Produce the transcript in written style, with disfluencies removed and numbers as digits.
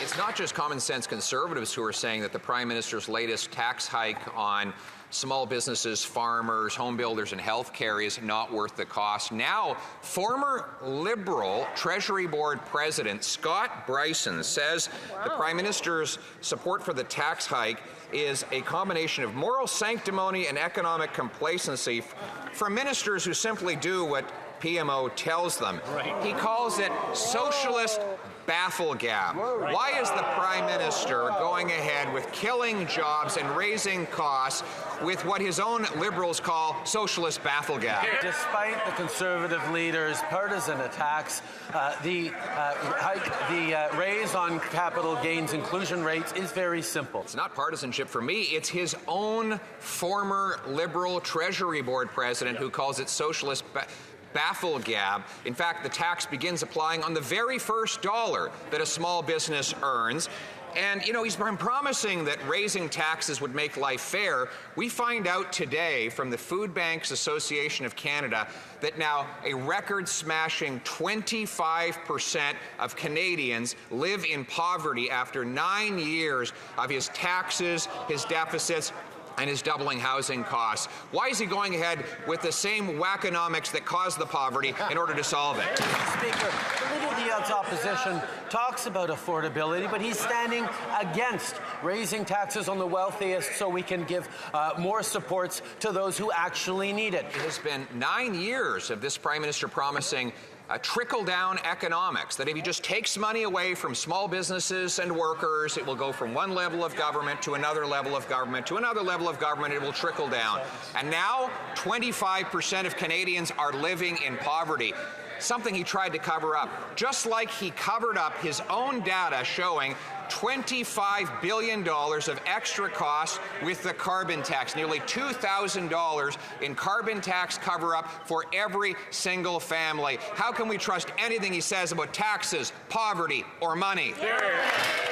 It's not just common sense conservatives who are saying that the Prime Minister's latest tax hike on small businesses, farmers, home builders, and healthcare is not worth the cost. Now, former Liberal Treasury Board President Scott Bryson says the Prime Minister's support for the tax hike is a combination of moral sanctimony and economic complacency from ministers who simply do what PMO tells them. He calls it socialist bafflegab. Why is the Prime Minister going ahead with killing jobs and raising costs with what his own Liberals call socialist bafflegab? Despite the Conservative leader's partisan attacks, the raise on capital gains inclusion rates is very simple. It's not partisanship for me. It's his own former Liberal Treasury Board President who calls it socialist bafflegab. In fact, the tax begins applying on the very first dollar that a small business earns. And, you know, he's been promising that raising taxes would make life fair. We find out today from the Food Banks Association of Canada that now a record-smashing 25% of Canadians live in poverty after 9 years of his taxes, his deficits, and his doubling housing costs. Why is he going ahead with the same wackonomics that caused the poverty in order to solve it? Speaker, the Leader of the Opposition talks about affordability, but he's standing against raising taxes on the wealthiest so we can give more supports to those who actually need it. It has been 9 years of this Prime Minister promising trickle-down economics, that if he just takes money away from small businesses and workers, it will go from one level of government to another level of government to another level of government, it will trickle down. And now 25% of Canadians are living in poverty, something he tried to cover up, just like he covered up his own data showing $25 billion of extra costs with the carbon tax, nearly $2,000 in carbon tax cover-up for every single family. How can we trust anything he says about taxes, poverty, or money? Yeah.